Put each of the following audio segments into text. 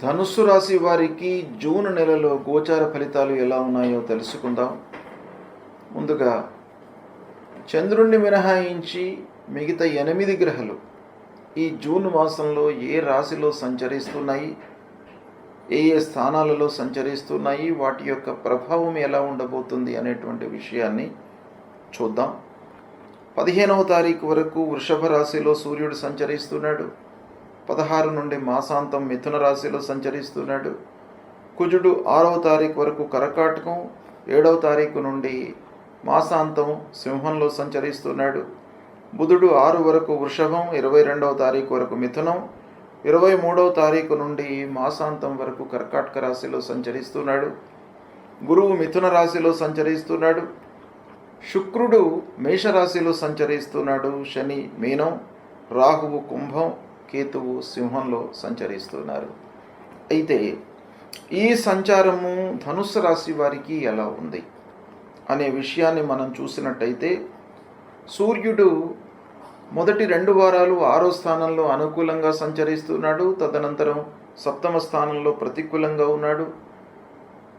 ధనుస్సు రాశి వారికి జూన్ నెలలో గోచార ఫలితాలు ఎలా ఉన్నాయో తెలుసుకుందాం. ముందుగా చంద్రుణ్ణి మినహాయించి మిగతా 8 గ్రహాలు ఈ జూన్ మాసంలో ఏ రాశిలో సంచరిస్తున్నాయి, ఏ స్థానాలలో సంచరిస్తున్నాయి, వాటి యొక్క ప్రభావం ఎలా ఉండబోతుంది అనేటువంటి విషయాన్ని చూద్దాం. 15వ తారీఖు వరకు వృషభ రాశిలో సూర్యుడు సంచరిస్తున్నాడు. 16 నుండి మాసాంతం మిథున రాశిలో సంచరిస్తున్నాడు. కుజుడు 6వ తారీఖు వరకు కర్కాటకం, 7వ తారీఖు నుండి మాసాంతం సింహంలో సంచరిస్తున్నాడు. బుధుడు 6 వరకు వృషభం, 22వ తారీఖు వరకు మిథునం, 23వ తారీఖు నుండి మాసాంతం వరకు కర్కాటక రాశిలో సంచరిస్తున్నాడు. గురువు మిథున రాశిలో సంచరిస్తున్నాడు. శుక్రుడు మేషరాశిలో సంచరిస్తున్నాడు. శని మీనం, రాహువు కుంభం, కేతువు సింహంలో సంచరిస్తున్నారు. అయితే ఈ సంచారము ధనుస్సు రాశి వారికి ఎలా ఉంది అనే విషయాన్ని మనం చూసినట్టయితే, సూర్యుడు మొదటి 2 వారాలు 6వ స్థానంలో అనుకూలంగా సంచరిస్తున్నాడు. తదనంతరం 7వ స్థానంలో ప్రతికూలంగా ఉన్నాడు.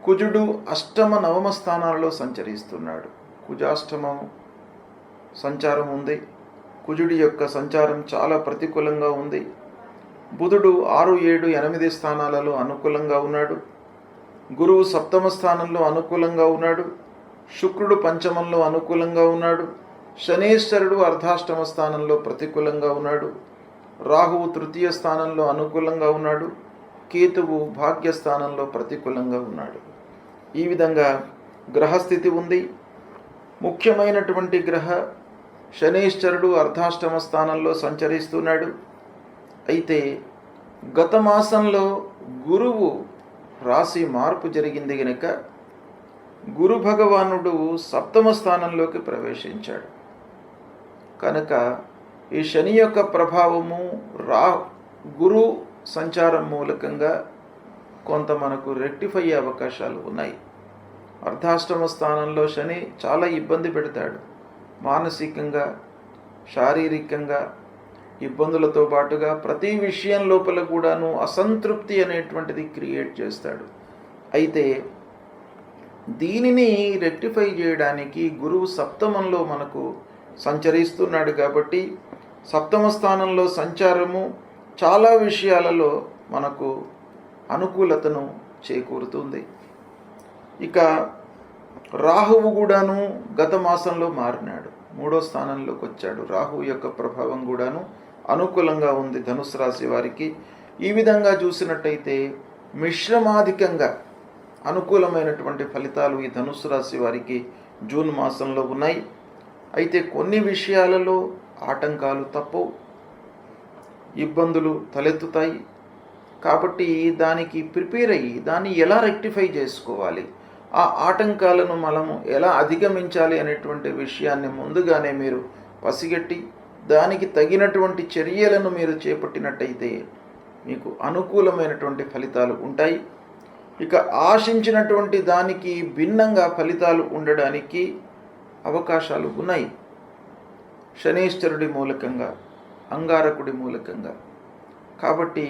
కుజుడు అష్టమ 9వ స్థానాలలో సంచరిస్తున్నాడు. కుజాష్టమం సంచారం ఉంది. కుజుడి యొక్క సంచారం చాలా ప్రతికూలంగా ఉంది. బుధుడు 6, 7, 8 స్థానాలలో అనుకూలంగా ఉన్నాడు. గురువు 7వ స్థానంలో అనుకూలంగా ఉన్నాడు. శుక్రుడు పంచమంలో అనుకూలంగా ఉన్నాడు. శనేశ్వరుడు అర్ధాష్టమ స్థానంలో ప్రతికూలంగా ఉన్నాడు. రాహువు 3వ స్థానంలో అనుకూలంగా ఉన్నాడు. కేతువు భాగ్యస్థానంలో ప్రతికూలంగా ఉన్నాడు. ఈ విధంగా గ్రహస్థితి ఉంది. ముఖ్యమైనటువంటి గ్రహ శనేశ్వరుడు అర్ధాష్టమ స్థానంలో సంచరిస్తున్నాడు. అయితే గత మాసంలో గురువు రాశి మార్పు జరిగింది గనుక గురు భగవానుడు 7వ స్థానంలోకి ప్రవేశించాడు. కనుక ఈ శని యొక్క ప్రభావము గురు సంచారం మూలకంగా కొంత మనకు రెక్టిఫై అయ్యే అవకాశాలు ఉన్నాయి. అర్ధాష్టమ స్థానంలో శని చాలా ఇబ్బంది పెడతాడు. మానసికంగా, శారీరకంగా ఇబ్బందులతో పాటుగా ప్రతి విషయం లోపల కూడాను అసంతృప్తి అనేటువంటిది క్రియేట్ చేస్తాడు. అయితే దీనిని రెక్టిఫై చేయడానికి గురువు 7మంలో మనకు సంచరిస్తున్నాడు కాబట్టి 7వ స్థానంలో సంచారము చాలా విషయాలలో మనకు అనుకూలతను చేకూరుతుంది. ఇక రాహువు కూడాను గత మాసంలో మారినాడు, 3వ స్థానంలోకి వచ్చాడు. రాహువు యొక్క ప్రభావం కూడాను అనుకూలంగా ఉంది ధనుసు రాశి వారికి. ఈ విధంగా చూసినట్టయితే మిశ్రమాధికంగా అనుకూలమైనటువంటి ఫలితాలు ఈ ధనుసు రాశి వారికి జూన్ మాసంలో ఉన్నాయి. అయితే కొన్ని విషయాలలో ఆటంకాలు తప్పవు, ఇబ్బందులు తలెత్తుతాయి. కాబట్టి దానికి ప్రిపేర్ అయ్యి దాన్ని ఎలా రెక్టిఫై చేసుకోవాలి, ఆ ఆటంకాలను మనము ఎలా అధిగమించాలి అనేటువంటి విషయాన్ని ముందుగానే మీరు పసిగట్టి దానికి తగినటువంటి చర్యలను మీరు చేపట్టినట్టయితే మీకు అనుకూలమైనటువంటి ఫలితాలు ఉంటాయి. ఇక ఆశించినటువంటి దానికి భిన్నంగా ఫలితాలు ఉండడానికి అవకాశాలు ఉన్నాయి. శనేశ్వరుడి మూలకంగా, అంగారకుడి మూలకంగా. కాబట్టి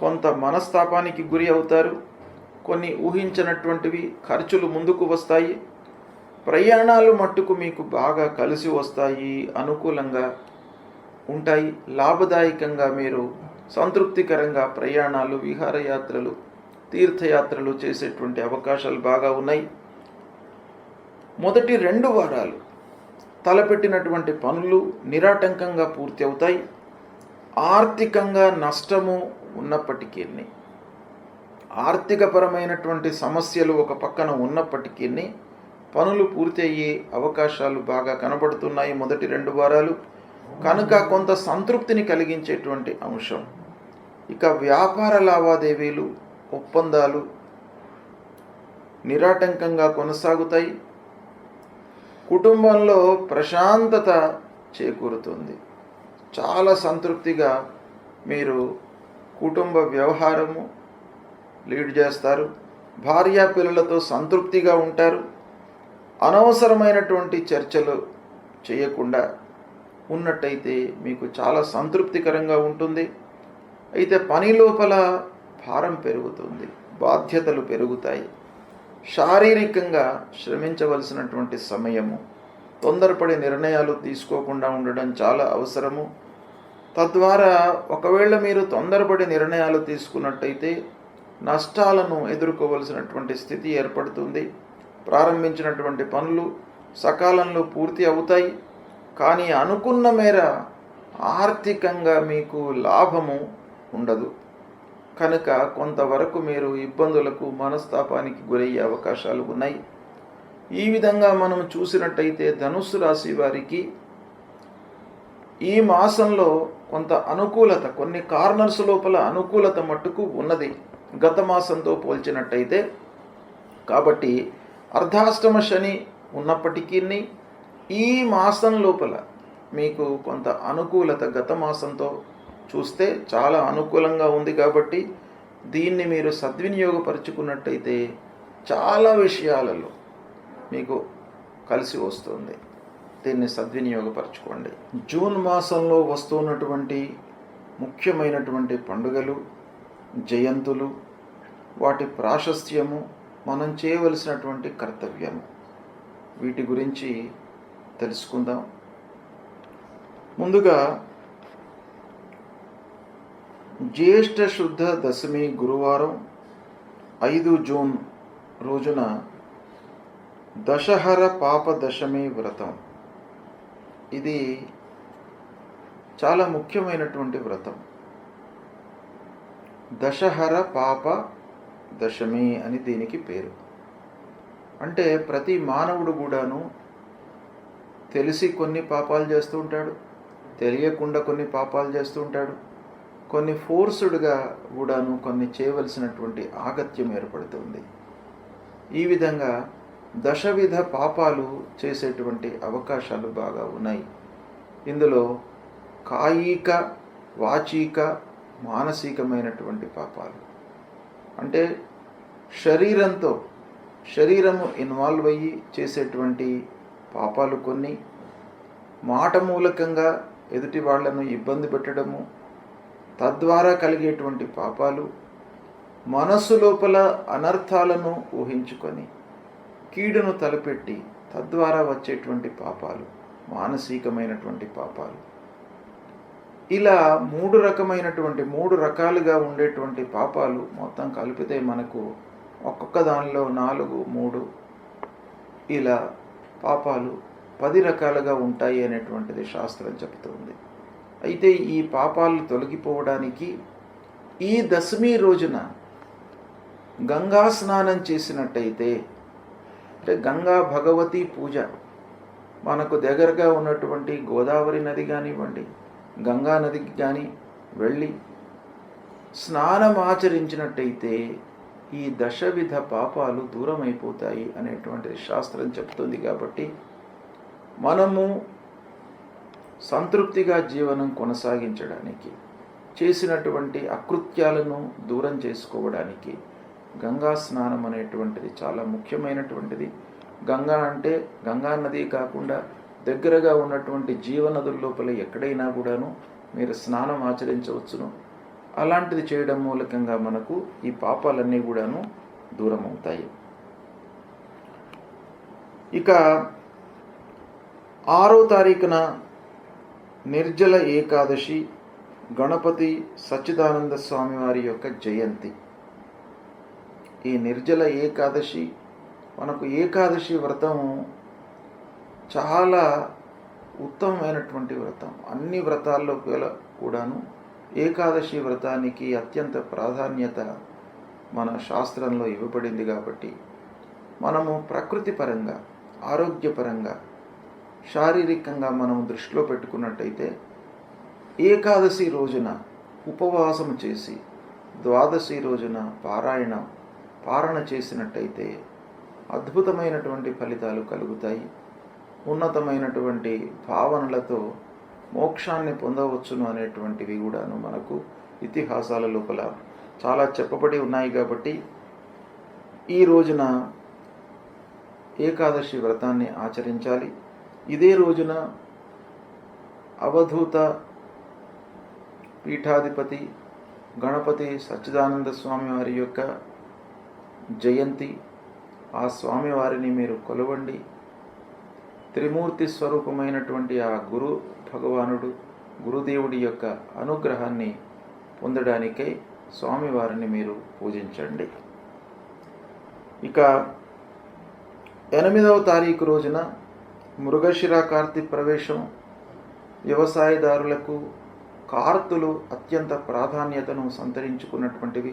కొంత మనస్తాపానికి గురి అవుతారు. కొన్ని ఊహించినటువంటివి ఖర్చులు ముందుకు వస్తాయి. ప్రయాణాలు మట్టుకు మీకు బాగా కలిసి వస్తాయి, అనుకూలంగా ఉంటాయి. లాభదాయకంగా మీరు సంతృప్తికరంగా ప్రయాణాలు, విహారయాత్రలు, తీర్థయాత్రలు చేసేటువంటి అవకాశాలు బాగా ఉన్నాయి. మొదటి 2 వారాలు తలపెట్టినటువంటి పనులు నిరాటంకంగా పూర్తి అవుతాయి. ఆర్థికంగా నష్టము ఉన్నప్పటికీ, ఆర్థికపరమైనటువంటి సమస్యలు ఒక పక్కన ఉన్నప్పటికీ పనులు పూర్తి అయ్యే అవకాశాలు బాగా కనబడుతున్నాయి మొదటి 2 వారాలు. కనుక కొంత సంతృప్తిని కలిగించేటువంటి అంశం. ఇక వ్యాపార లావాదేవీలు, ఒప్పందాలు నిరాటంకంగా కొనసాగుతాయి. కుటుంబంలో ప్రశాంతత చేకూరుతుంది. చాలా సంతృప్తిగా మీరు కుటుంబ వ్యవహారము లీడ్ చేస్తారు. భార్యా పిల్లలతో సంతృప్తిగా ఉంటారు. అనవసరమైనటువంటి చర్చలు చేయకుండా ఉన్నట్టయితే మీకు చాలా సంతృప్తికరంగా ఉంటుంది. అయితే పని లోపల భారం పెరుగుతుంది, బాధ్యతలు పెరుగుతాయి, శారీరకంగా శ్రమించవలసినటువంటి సమయము, తొందరపడి నిర్ణయాలు తీసుకోకుండా ఉండడం చాలా అవసరము. తద్వారా ఒకవేళ మీరు తొందరపడి నిర్ణయాలు తీసుకున్నట్టయితే నష్టాలను ఎదుర్కోవలసినటువంటి స్థితి ఏర్పడుతుంది. ప్రారంభించినటువంటి పనులు సకాలంలో పూర్తి అవుతాయి, కానీ అనుకున్న మేర ఆర్థికంగా మీకు లాభము ఉండదు. కనుక కొంతవరకు మీరు ఇబ్బందులకు, మనస్తాపానికి గురయ్యే అవకాశాలు ఉన్నాయి. ఈ విధంగా మనం చూసినట్టయితే ధనుస్సు రాశి వారికి ఈ మాసంలో కొంత అనుకూలత, కొన్ని కార్నర్స్ లోపల అనుకూలత మట్టుకు ఉన్నది గత మాసంతో పోల్చినట్టయితే. కాబట్టి అర్ధాష్టమ శని ఉన్నప్పటికీ ఈ మాసం లోపల మీకు కొంత అనుకూలత గత మాసంతో చూస్తే చాలా అనుకూలంగా ఉంది. కాబట్టి దీన్ని మీరు సద్వినియోగపరుచుకున్నట్టయితే చాలా విషయాలలో మీకు కలిసి వస్తుంది. దీన్ని సద్వినియోగపరచుకోండి. జూన్ మాసంలో వస్తున్నటువంటి ముఖ్యమైనటువంటి పండుగలు, జయంతులు, వాటి ప్రాశస్త్యము, మనం చేయవలసినటువంటి కర్తవ్యము, వీటి గురించి తెలుసుకుందాం. ముందుగా జ్యేష్ఠ శుద్ధ దశమి గురువారం 5 జూన్ రోజున దశహర పాప దశమి వ్రతం. ఇది చాలా ముఖ్యమైనటువంటి వ్రతం. దశహర పాప దశమి అని దీనికి పేరు. అంటే ప్రతి మానవుడు కూడాను తెలిసి కొన్ని పాపాలు చేస్తూ ఉంటాడు, తెలియకుండా కొన్ని పాపాలు చేస్తూ ఉంటాడు, కొన్ని ఫోర్స్డ్గా కూడాను కొన్ని చేయవలసినటువంటి ఆగత్యం ఏర్పడుతుంది. ఈ విధంగా దశవిధ పాపాలు చేసేటువంటి అవకాశాలు బాగా ఉన్నాయి. ఇందులో కాయిక, వాచిక, మానసికమైనటువంటి పాపాలు, అంటే శరీరము ఇన్వాల్వ్ అయ్యి చేసేటువంటి పాపాలు కొన్ని, మాట మూలకంగా ఎదుటి వాళ్లను ఇబ్బంది పెట్టడము, తద్వారా కలిగేటువంటి పాపాలు, మనస్సు లోపల అనర్థాలను ఊహించుకొని కీడును తలపెట్టి తద్వారా వచ్చేటువంటి పాపాలు, మానసికమైనటువంటి పాపాలు. ఇలా మూడు రకాలుగా ఉండేటువంటి పాపాలు మొత్తం కలిపితే మనకు ఒక్కొక్క దానిలో 4, 3 ఇలా పాపాలు 10 రకాలుగా ఉంటాయి అనేటువంటిది శాస్త్రం చెబుతుంది. అయితే ఈ పాపాలు తొలగిపోవడానికి ఈ దశమి రోజున గంగా స్నానం చేసినట్టయితే, అంటే గంగా భగవతి పూజ, మనకు దగ్గరగా ఉన్నటువంటి గోదావరి నది కానివ్వండి, గంగా నదికి కానీ వెళ్ళి స్నానం ఆచరించినట్టయితే ఈ దశవిధ పాపాలు దూరం అయిపోతాయి అనేటువంటిది శాస్త్రం చెప్తుంది. కాబట్టి మనము సంతృప్తిగా జీవనం కొనసాగించడానికి, చేసినటువంటి అకృత్యాలను దూరం చేసుకోవడానికి గంగా స్నానం అనేటువంటిది చాలా ముఖ్యమైనటువంటిది. గంగా అంటే గంగా నది కాకుండా దగ్గరగా ఉన్నటువంటి జీవనదుల లోపల ఎక్కడైనా కూడాను మీరు స్నానం ఆచరించవచ్చును. అలాంటిది చేయడం మూలకంగా మనకు ఈ పాపాలన్నీ కూడాను దూరం అవుతాయి. ఇక 6వ తారీఖున నిర్జల ఏకాదశి, గణపతి సచ్చిదానంద స్వామి వారి యొక్క జయంతి. ఈ నిర్జల ఏకాదశి, మనకు ఏకాదశి వ్రతం చాలా ఉత్తమమైనటువంటి వ్రతం. అన్ని వ్రతాల్లో కూడాను ఏకాదశి వ్రతానికి అత్యంత ప్రాధాన్యత మన శాస్త్రంలో ఇవ్వబడింది. కాబట్టి మనము ప్రకృతి పరంగా, ఆరోగ్యపరంగా, శారీరకంగా మనం దృష్టిలో పెట్టుకున్నట్టయితే ఏకాదశి రోజున ఉపవాసం చేసి ద్వాదశి రోజున పారణ చేసినట్టయితే అద్భుతమైనటువంటి ఫలితాలు కలుగుతాయి. ఉన్నతమైనటువంటి భావనలతో మోక్షాన్ని పొందవచ్చును అనేటువంటివి కూడాను మనకు ఇతిహాసాల లోపల చాలా చెప్పబడి ఉన్నాయి. కాబట్టి ఈ రోజున ఏకాదశి వ్రతాన్ని ఆచరించాలి. ఇదే రోజున అవధూత పీఠాధిపతి గణపతి సచ్చిదానంద స్వామి వారి యొక్క జయంతి. ఆ స్వామివారిని మీరు కొలవండి. త్రిమూర్తి స్వరూపమైనటువంటి ఆ గురు భగవానుడు, గురుదేవుడి యొక్క అనుగ్రహాన్ని పొందడానికై స్వామివారిని మీరు పూజించండి. ఇక 8వ తారీఖు రోజున మృగశిర కార్తీ ప్రవేశం. వ్యవసాయదారులకు కార్తులు అత్యంత ప్రాధాన్యతను సంతరించుకున్నటువంటివి.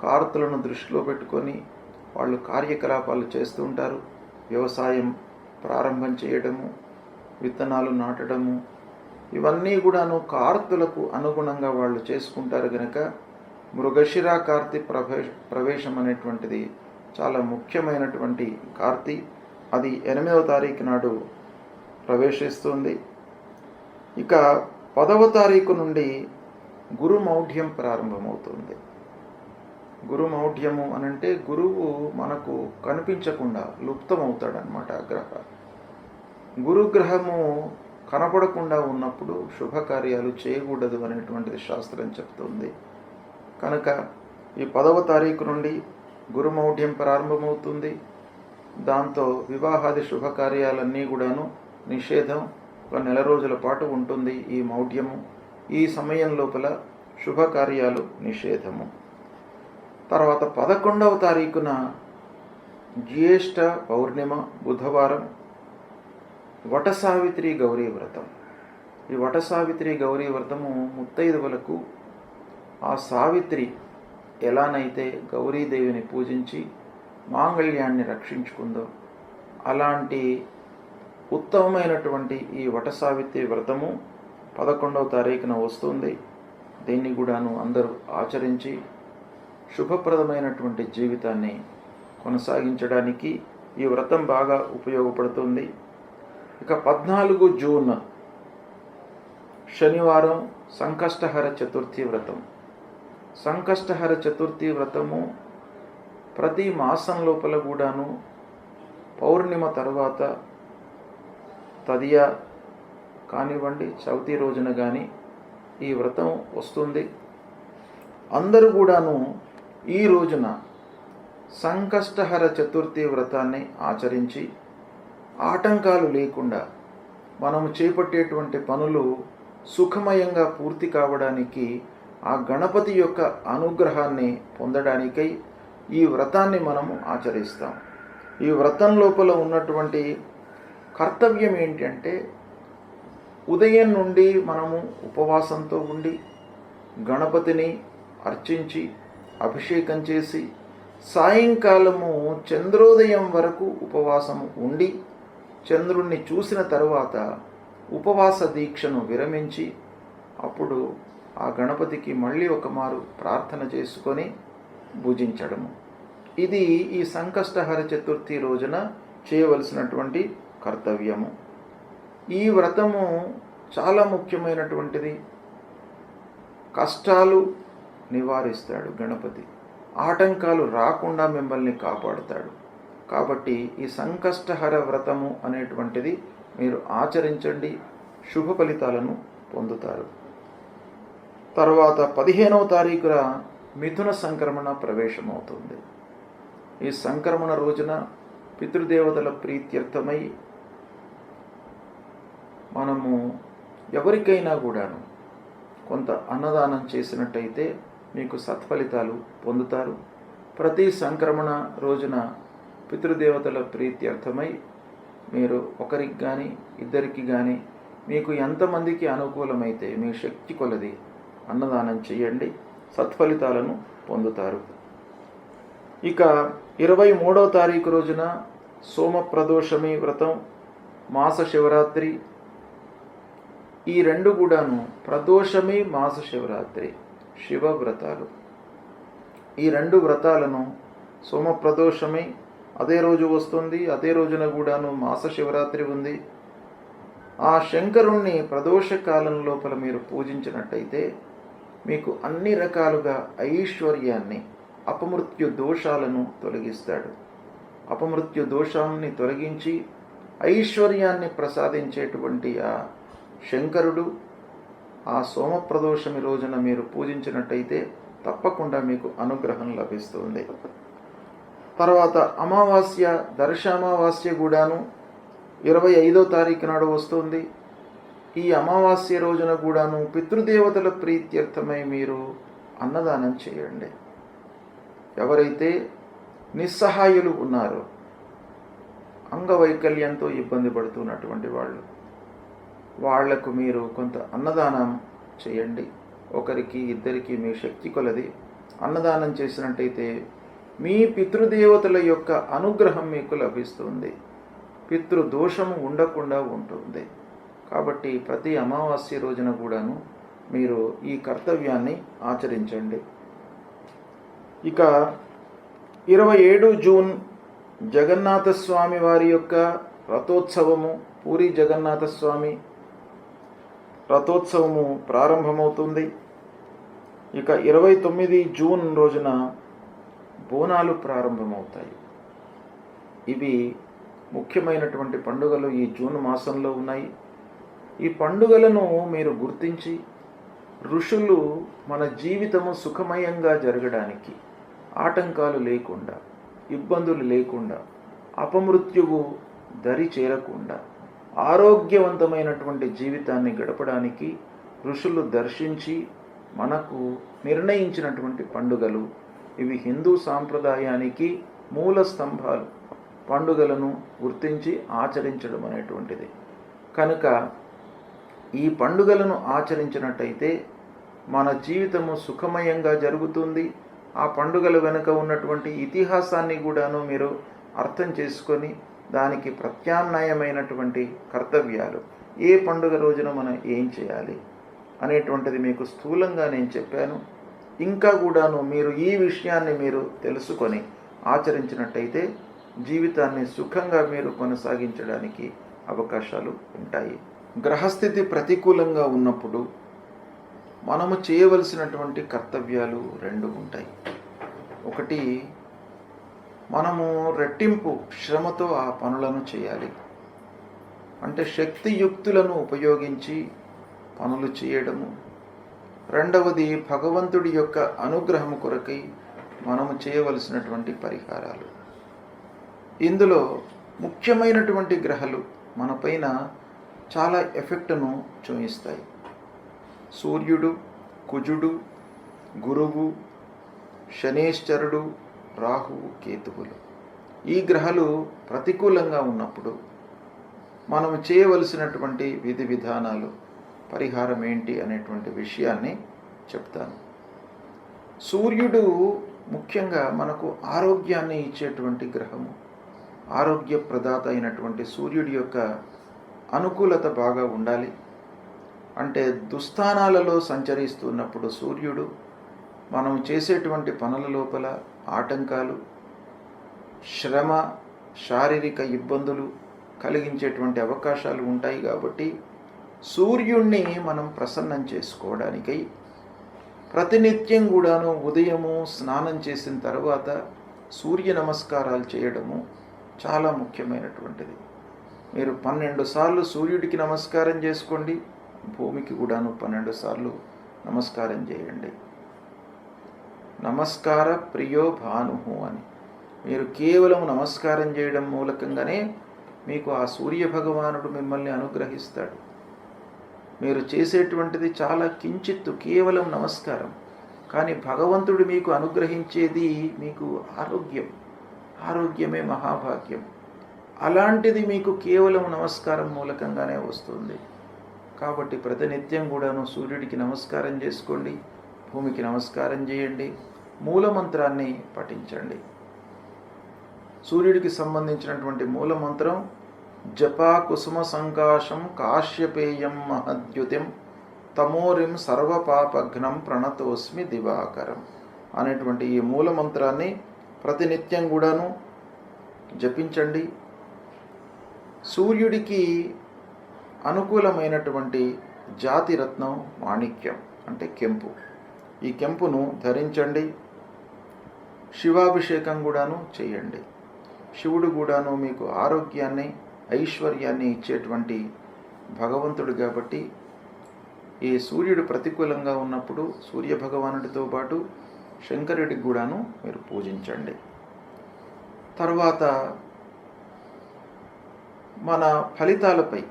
కార్తులను దృష్టిలో పెట్టుకొని వాళ్ళు కార్యకలాపాలు చేస్తూ ఉంటారు. వ్యవసాయం ప్రారంభం చేయడము, విత్తనాలు నాటడము, ఇవన్నీ కూడాను కార్తులకు అనుగుణంగా వాళ్ళు చేసుకుంటారు. కనుక మృగశిర కార్తీ ప్రవేశం అనేటువంటిది చాలా ముఖ్యమైనటువంటి కార్తీ. అది 8వ తారీఖు నాడు ప్రవేశిస్తుంది. ఇక 10వ తారీఖు నుండి గురుమౌఢ్యం ప్రారంభమవుతుంది. గురుమౌఢ్యము అనంటే గురువు మనకు కనిపించకుండా లుప్తమవుతాడనమాట. గురుగ్రహము కనపడకుండా ఉన్నప్పుడు శుభకార్యాలు చేయకూడదు అనేటువంటిది శాస్త్రం చెప్తుంది. కనుక ఈ 10వ తారీఖు నుండి గురుమౌఢ్యం ప్రారంభమవుతుంది. దాంతో వివాహాది శుభకార్యాలన్నీ కూడాను నిషేధం. ఒక నెల రోజుల పాటు ఉంటుంది ఈ మౌఢ్యము. ఈ సమయం లోపల శుభకార్యాలు నిషేధము. తర్వాత 11వ తారీఖున జ్యేష్ఠ పౌర్ణిమ బుధవారం, వటసావిత్రి గౌరీ వ్రతం. ఈ వటసావిత్రి గౌరీ వ్రతము ముత్తైదువులకు ఆ సావిత్రి ఎలానైతే గౌరీదేవిని పూజించి మాంగళ్యాన్ని రక్షించుకుందో అలాంటి ఉత్తమమైనటువంటి ఈ వటసావిత్రి వ్రతము 11వ తారీఖున వస్తుంది. దీన్ని కూడాను అందరూ ఆచరించి శుభప్రదమైనటువంటి జీవితాన్ని కొనసాగించడానికి ఈ వ్రతం బాగా ఉపయోగపడుతుంది. ఇక 14 జూన్ శనివారం సంకష్టహర చతుర్థి వ్రతం. సంకష్టహర చతుర్థి వ్రతము ప్రతి మాసం లోపల కూడాను పౌర్ణిమ తర్వాత తదియ కానివ్వండి, చవితి రోజున కానీ ఈ వ్రతం వస్తుంది. అందరూ కూడాను ఈ రోజున సంకష్టహర చతుర్థి వ్రతాన్ని ఆచరించి ఆటంకాలు లేకుండా మనము చేపట్టేటువంటి పనులు సుఖమయంగా పూర్తి కావడానికి, ఆ గణపతి యొక్క అనుగ్రహాన్ని పొందడానికై ఈ వ్రతాన్ని మనము ఆచరిస్తాం. ఈ వ్రతం లోపల ఉన్నటువంటి కర్తవ్యం ఏంటంటే, ఉదయం నుండి మనము ఉపవాసంతో ఉండి గణపతిని అర్చించి అభిషేకం చేసి సాయంకాలము చంద్రోదయం వరకు ఉపవాసము ఉండి చంద్రుణ్ణి చూసిన తరువాత ఉపవాస దీక్షను విరమించి అప్పుడు ఆ గణపతికి మళ్ళీ ఒకమారు ప్రార్థన చేసుకొని భుజించడము. ఇది ఈ సంకష్టహర చతుర్థి రోజున చేయవలసినటువంటి కర్తవ్యము. ఈ వ్రతము చాలా ముఖ్యమైనటువంటిది. కష్టాలు నివారిస్తాడు గణపతి, ఆటంకాలు రాకుండా మిమ్మల్ని కాపాడుతాడు. కాబట్టి ఈ సంకష్టహర వ్రతము అనేటువంటిది మీరు ఆచరించండి, శుభ ఫలితాలను పొందుతారు. తర్వాత 15వ తారీఖున మిథున సంక్రమణ ప్రవేశమవుతుంది. ఈ సంక్రమణ రోజున పితృదేవతల ప్రీత్యర్థమై మనము ఎవరికైనా కూడాను కొంత అన్నదానం చేసినట్టయితే మీకు సత్ఫలితాలు పొందుతారు. ప్రతి సంక్రమణ రోజున పితృదేవతల ప్రీత్యర్థమై మీరు ఒకరికి కానీ ఇద్దరికి కానీ మీకు ఎంతమందికి అనుకూలమైతే మీ శక్తి కొలది అన్నదానం చేయండి, సత్ఫలితాలను పొందుతారు. ఇక 23వ తారీఖు రోజున సోమప్రదోషమి వ్రతం, మాస శివరాత్రి. ఈ రెండు కూడాను ప్రదోషమి, మాస శివరాత్రి శివ వ్రతాలు. ఈ రెండు వ్రతాలను సోమప్రదోషమి అదే రోజు వస్తుంది, అదే రోజున కూడాను మాస శివరాత్రి ఉంది. ఆ శంకరుణ్ణి ప్రదోష కాలం లోపల మీరు పూజించినట్టయితే మీకు అన్ని రకాలుగా ఐశ్వర్యాన్ని, అపమృత్యు దోషాలను తొలగిస్తాడు. అపమృత్యు దోషాన్ని తొలగించి ఐశ్వర్యాన్ని ప్రసాదించేటువంటి ఆ శంకరుడు ఆ సోమప్రదోషమి రోజున మీరు పూజించినట్టయితే తప్పకుండా మీకు అనుగ్రహం లభిస్తుంది. తర్వాత అమావాస్య, దర్శ కూడాను 25వ తారీఖు నాడు వస్తుంది. ఈ అమావాస్య రోజున కూడాను పితృదేవతల ప్రీత్యర్థమై మీరు అన్నదానం చేయండి. ఎవరైతే నిస్సహాయులు ఉన్నారో, అంగవైకల్యంతో ఇబ్బంది పడుతున్నటువంటి వాళ్లకు మీరు కొంత అన్నదానం చేయండి. ఒకరికి ఇద్దరికి మీ శక్తి కొలది అన్నదానం చేసినట్టయితే మీ పితృదేవతల యొక్క అనుగ్రహం మీకు లభిస్తుంది. పితృదోషము ఉండకుండా ఉంటుంది. కాబట్టి ప్రతి అమావాస్య రోజున కూడాను మీరు ఈ కర్తవ్యాన్ని ఆచరించండి. ఇక 27 జూన్ జగన్నాథస్వామి వారి యొక్క రథోత్సవము, పూరి జగన్నాథస్వామి రథోత్సవము ప్రారంభమవుతుంది. ఇక 29 జూన్ రోజున బోనాలు ప్రారంభమవుతాయి. ఇవి ముఖ్యమైనటువంటి పండుగలు ఈ జూన్ మాసంలో ఉన్నాయి. ఈ పండుగలను మీరు గుర్తించి ఋషులు మన జీవితము సుఖమయంగా జరగడానికి, ఆటంకాలు లేకుండా, ఇబ్బందులు లేకుండా, అపమృత్యువు దరి చేరకుండా ఆరోగ్యవంతమైనటువంటి జీవితాన్ని గడపడానికి ఋషులు దర్శించి మనకు నిర్ణయించినటువంటి పండుగలు ఇవి. హిందూ సాంప్రదాయానికి మూల స్తంభాలు. పండుగలను గుర్తించి ఆచరించడం అనేటువంటిది. కనుక ఈ పండుగలను ఆచరించినట్టయితే మన జీవితము సుఖమయంగా జరుగుతుంది. ఆ పండుగల వెనుక ఉన్నటువంటి ఇతిహాసాన్ని కూడాను మీరు అర్థం చేసుకొని దానికి ప్రత్యామ్నాయమైనటువంటి కర్తవ్యాలు, ఏ పండుగ రోజున మనం ఏం చేయాలి అనేటువంటిది మీకు స్థూలంగా నేను చెప్పాను. ఇంకా కూడాను మీరు ఈ విషయాన్ని మీరు తెలుసుకొని ఆచరించినట్టయితే జీవితాన్ని సుఖంగా మీరు కొనసాగించడానికి అవకాశాలు ఉంటాయి. గ్రహస్థితి ప్రతికూలంగా ఉన్నప్పుడు మనము చేయవలసినటువంటి కర్తవ్యాలు 2 ఉంటాయి. ఒకటి, మనము రెట్టింపు శ్రమతో ఆ పనులను చేయాలి. అంటే శక్తియుక్తులను ఉపయోగించి పనులు చేయడము. రెండవది, భగవంతుడి యొక్క అనుగ్రహము కొరకై మనము చేయవలసినటువంటి పరిహారాలు. ఇందులో ముఖ్యమైనటువంటి గ్రహాలు మనపైన చాలా ఎఫెక్ట్ను చూపిస్తాయి. సూర్యుడు, కుజుడు, గురువు, శనేశ్వరుడు, రాహువు, కేతువులు. ఈ గ్రహాలు ప్రతికూలంగా ఉన్నప్పుడు మనం చేయవలసినటువంటి విధి విధానాలు, పరిహారం ఏంటి అనేటువంటి విషయాన్ని చెప్తాను. సూర్యుడు ముఖ్యంగా మనకు ఆరోగ్యాన్ని ఇచ్చేటువంటి గ్రహము. ఆరోగ్య ప్రదాత అయినటువంటి సూర్యుడి యొక్క అనుకూలత బాగా ఉండాలి. అంటే దుస్థానాలలో సంచరిస్తున్నప్పుడు సూర్యుడు మనం చేసేటువంటి పనుల లోపల ఆటంకాలు, శ్రమ, శారీరక ఇబ్బందులు కలిగించేటువంటి అవకాశాలు ఉంటాయి. కాబట్టి సూర్యుణ్ణి మనం ప్రసన్నం చేసుకోవడానికై ప్రతినిత్యం కూడాను ఉదయము స్నానం చేసిన తర్వాత సూర్య నమస్కారాలు చేయడము చాలా ముఖ్యమైనటువంటిది. మీరు 12 సార్లు సూర్యుడికి నమస్కారం చేసుకోండి. భూమికి కూడాను 12 సార్లు నమస్కారం చేయండి. నమస్కార ప్రియో భానుహు అని మీరు కేవలం నమస్కారం చేయడం మూలకంగానే మీకు ఆ సూర్య భగవానుడు మిమ్మల్ని అనుగ్రహిస్తాడు. మీరు చేసేటువంటిది చాలా కించిత్తు, కేవలం నమస్కారం. కానీ భగవంతుడు మీకు అనుగ్రహించేది మీకు ఆరోగ్యం. ఆరోగ్యమే మహాభాగ్యం. అలాంటిది మీకు కేవలం నమస్కారం మూలకంగానే వస్తుంది. కాబట్టి ప్రతినిత్యం కూడాను సూర్యుడికి నమస్కారం చేసుకోండి, భూమికి నమస్కారం చేయండి, మూలమంత్రాన్ని పఠించండి. సూర్యుడికి సంబంధించినటువంటి మూలమంత్రం జపా కుసుమ సంకాశం కాశ్యపేయం మహద్యుతిం తమోరిం సర్వపాపఘ్నం ప్రణతోస్మి దివాకరం అనేటువంటి ఈ మూలమంత్రాన్ని ప్రతినిత్యం కూడాను జపించండి. సూర్యుడికి అనుకూలమైనటువంటి జాతి రత్నం మాణిక్యం, అంటే కెంపు. ఈ కెంపును ధరించండి. శివాభిషేకం కూడాను చేయండి. శివుడు కూడాను మీకు ఆరోగ్యాన్ని, ఐశ్వర్యాన్ని ఇచ్చేటువంటి భగవంతుడు కాబట్టి ఈ సూర్యుడు ప్రతికూలంగా ఉన్నప్పుడు సూర్య భగవానుడితో పాటు శంకరుడికి కూడాను మీరు పూజించండి. తర్వాత మన ఫలితాలపై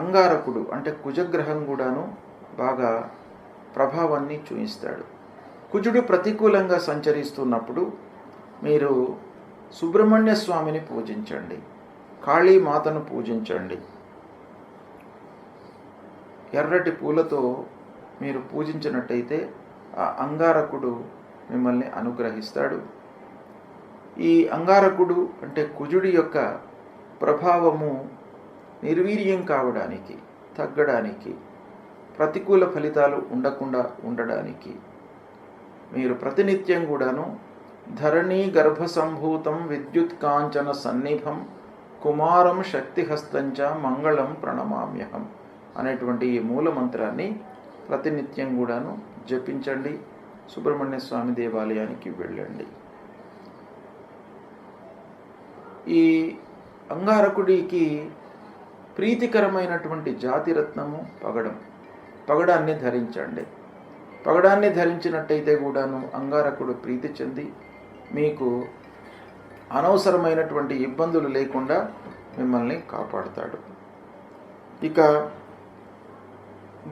అంగారకుడు అంటే కుజగ్రహం కూడాను బాగా ప్రభావాన్ని చూపిస్తాడు. కుజుడు ప్రతికూలంగా సంచరిస్తున్నప్పుడు మీరు సుబ్రహ్మణ్య స్వామిని పూజించండి, కాళీమాతను పూజించండి. ఎర్రటి పూలతో మీరు పూజించినట్టయితే ఆ అంగారకుడు మిమ్మల్ని అనుగ్రహిస్తాడు. ఈ అంగారకుడు అంటే కుజుడి యొక్క ప్రభావము నిర్వీర్యం కావడానికి, తగ్గడానికి, ప్రతికూల ఫలితాలు ఉండకుండా ఉండడానికి మీరు ప్రతినిత్యం కూడాను ధరణీ గర్భసంభూతం విద్యుత్ కాంచన సన్నిభం కుమారం శక్తిహస్తంచ మంగళం ప్రణమామ్యహం అనేటువంటి ఈ మూల మంత్రాన్ని ప్రతినిత్యం కూడాను జపించండి. సుబ్రహ్మణ్య స్వామి దేవాలయానికి వెళ్ళండి. ఈ అంగారకుడికి ప్రీతికరమైనటువంటి జాతిరత్నము పగడాన్ని ధరించండి. పగడాన్ని ధరించినట్టయితే కూడాను అంగారకుడు ప్రీతి చెంది మీకు అనవసరమైనటువంటి ఇబ్బందులు లేకుండా మిమ్మల్ని కాపాడుతాడు. ఇక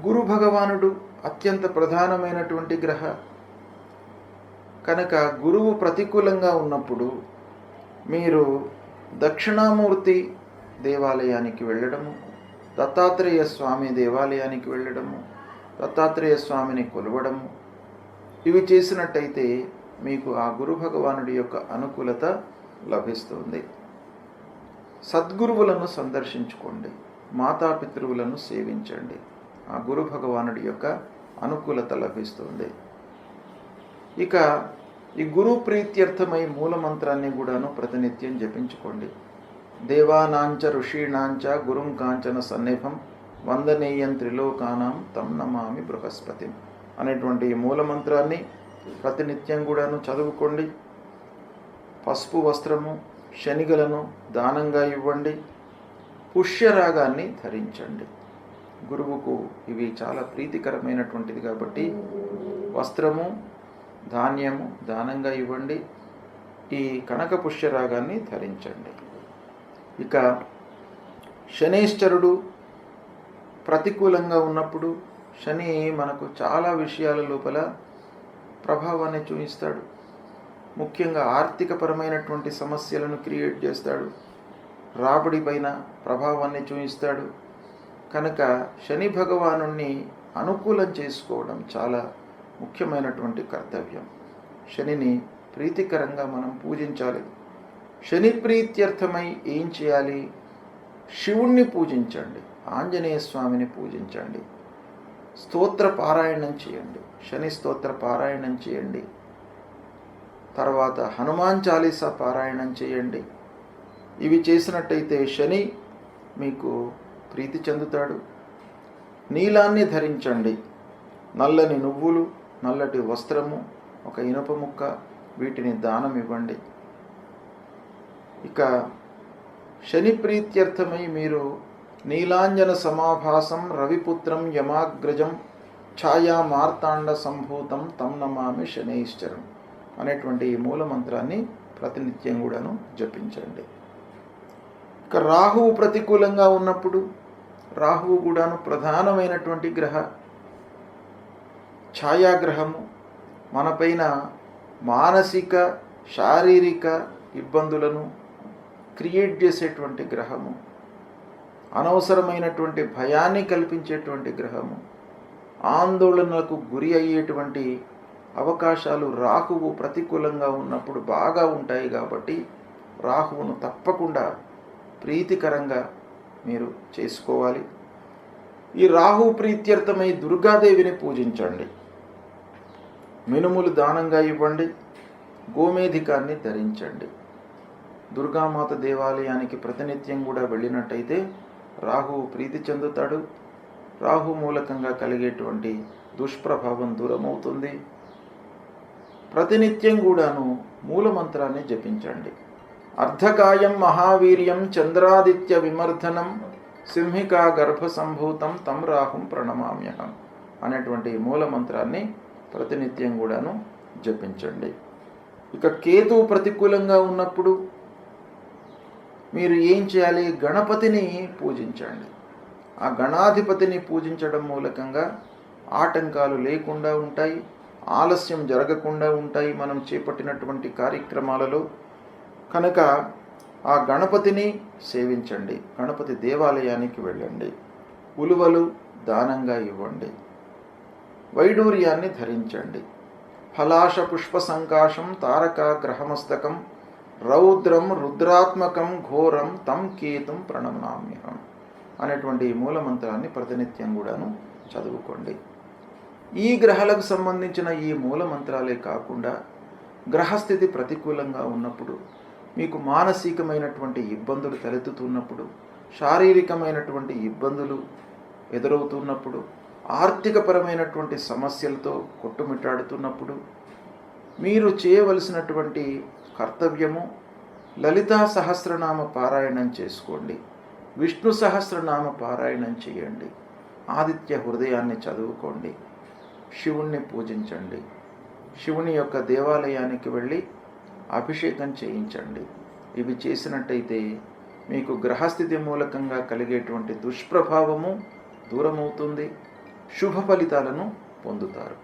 గురు భగవానుడు అత్యంత ప్రధానమైనటువంటి గ్రహ కనుక గురువు ప్రతికూలంగా ఉన్నప్పుడు మీరు దక్షిణామూర్తి దేవాలయానికి వెళ్ళడము, దత్తాత్రేయ స్వామి దేవాలయానికి వెళ్ళడము, దత్తాత్రేయ స్వామిని కొలవడము, ఇవి చేసినట్టయితే మీకు ఆ గురు భగవానుడి యొక్క అనుకూలత లభిస్తుంది. సద్గురువులను సందర్శించుకోండి, మాతాపితృవులను సేవించండి, ఆ గురు భగవానుడి యొక్క అనుకూలత లభిస్తుంది. ఇక ఈ గురు ప్రీత్యర్థమై మూలమంత్రాన్ని కూడాను ప్రతినిత్యం జపించుకోండి. దేవానాంచ ఋషీణాంచ గురుం కాంచన సన్నిభం వందనీయం త్రిలోకానాం తం నమామి బృహస్పతిం అనేటువంటి ఈ మూలమంత్రాన్ని ప్రతినిత్యం కూడాను చదువుకోండి. పసుపు వస్త్రము, శనిగలను దానంగా ఇవ్వండి. పుష్యరాగాన్ని ధరించండి. గురువుకు ఇవి చాలా ప్రీతికరమైనటువంటిది కాబట్టి వస్త్రము, ధాన్యము దానంగా ఇవ్వండి. ఈ కనక పుష్యరాగాన్ని ధరించండి. ఇక శనేశ్వరుడు ప్రతికూలంగా ఉన్నప్పుడు శని మనకు చాలా విషయాల లోపల ప్రభావాన్ని చూపిస్తాడు. ముఖ్యంగా ఆర్థికపరమైనటువంటి సమస్యలను క్రియేట్ చేస్తాడు, రాబడి పైన ప్రభావాన్ని చూపిస్తాడు. కనుక శని భగవానుణ్ణి అనుకూలం చేసుకోవడం చాలా ముఖ్యమైనటువంటి కర్తవ్యం. శనిని ప్రీతికరంగా మనం పూజించాలి. శని ప్రీత్యర్థమై ఏం చేయాలి? శివుణ్ణి పూజించండి, ఆంజనేయ స్వామిని పూజించండి, స్తోత్ర పారాయణం చేయండి, శని స్తోత్ర పారాయణం చేయండి. తర్వాత హనుమాన్ చాలీసా పారాయణం చేయండి. ఇవి చేసినట్టయితే శని మీకు ప్రీతి చెందుతాడు. నీలాన్ని ధరించండి. నల్లని నువ్వులు, నల్లటి వస్త్రము, ఒక ఇనుప ముక్క, వీటిని దానం ఇవ్వండి. ఇక శని ప్రీత్యర్థమై మీరు నీలాంజన సమాభాసం రవిపుత్రం యమాగ్రజం ఛాయా మార్తాండ సంభూతం తం నమామి శనైశ్చరం అనేటువంటి ఈ మూలమంత్రాన్ని ప్రతినిత్యం కూడాను జపించండి. ఇక రాహువు ప్రతికూలంగా ఉన్నప్పుడు, రాహువు కూడాను ప్రధానమైనటువంటి గ్రహ, ఛాయాగ్రహము, మనపైన మానసిక శారీరక ఇబ్బందులను క్రియేట్ చేసేటువంటి గ్రహము, అనవసరమైనటువంటి భయాన్ని కల్పించేటువంటి గ్రహము, ఆందోళనలకు గురి అయ్యేటువంటి అవకాశాలు రాహువు ప్రతికూలంగా ఉన్నప్పుడు బాగా ఉంటాయి. కాబట్టి రాహువును తప్పకుండా ప్రీతికరంగా మీరు చేసుకోవాలి. ఈ రాహు ప్రీత్యర్థమై దుర్గాదేవిని పూజించండి. మినుములు దానంగా ఇవ్వండి. గోమేధికాన్ని ధరించండి. దుర్గామాత దేవాలయానికి ప్రతినిత్యం కూడా వెళ్ళినట్టయితే రాహువు ప్రీతి చెందుతాడు. రాహు మూలకంగా కలిగేటువంటి దుష్ప్రభావం దూరమవుతుంది. ప్రతినిత్యం కూడాను మూలమంత్రాన్ని జపించండి. అర్ధకాయం మహావీర్యం చంద్రాదిత్య విమర్ధనం సింహికా గర్భ సంభూతం తం రాహుం ప్రణమామ్యహం అనేటువంటి మూల మంత్రాన్ని ప్రతినిత్యం కూడాను జపించండి. ఇక కేతువు ప్రతికూలంగా ఉన్నప్పుడు మీరు ఏం చేయాలి? గణపతిని పూజించండి. ఆ గణాధిపతిని పూజించడం మూలకంగా ఆటంకాలు లేకుండా ఉంటాయి, ఆలస్యం జరగకుండా ఉంటాయి మనం చేపట్టినటువంటి కార్యక్రమాలలో. కనుక ఆ గణపతిని సేవించండి. గణపతి దేవాలయానికి వెళ్ళండి. ఉలువలు దానంగా ఇవ్వండి. వైడూర్యాన్ని ధరించండి. ఫలాశ పుష్ప సంకాశం తారక గ్రహమస్తకం రౌద్రం రుద్రాత్మకం ఘోరం తం కేతుం ప్రణమామ్యహం అనేటువంటి మూలమంత్రాన్ని ప్రతినిత్యం కూడాను చదువుకోండి. ఈ గ్రహాలకు సంబంధించిన ఈ మూలమంత్రాలే కాకుండా గ్రహస్థితి ప్రతికూలంగా ఉన్నప్పుడు, మీకు మానసికమైనటువంటి ఇబ్బందులు తలెత్తుతున్నప్పుడు, శారీరకమైనటువంటి ఇబ్బందులు ఎదురవుతున్నప్పుడు, ఆర్థికపరమైనటువంటి సమస్యలతో కొట్టుమిట్టాడుతున్నప్పుడు మీరు చేయవలసినటువంటి కర్తవ్యము లలితా సహస్రనామ పారాయణం చేసుకోండి. విష్ణు సహస్రనామ పారాయణం చేయండి. ఆదిత్య హృదయాన్ని చదువుకోండి. శివుణ్ణి పూజించండి. శివుని యొక్క దేవాలయానికి వెళ్ళి అభిషేకం చేయించండి. ఇవి చేసినట్టయితే మీకు గ్రహస్థితి మూలకంగా కలిగేటువంటి దుష్ప్రభావము దూరమవుతుంది. శుభ ఫలితాలను పొందుతారు.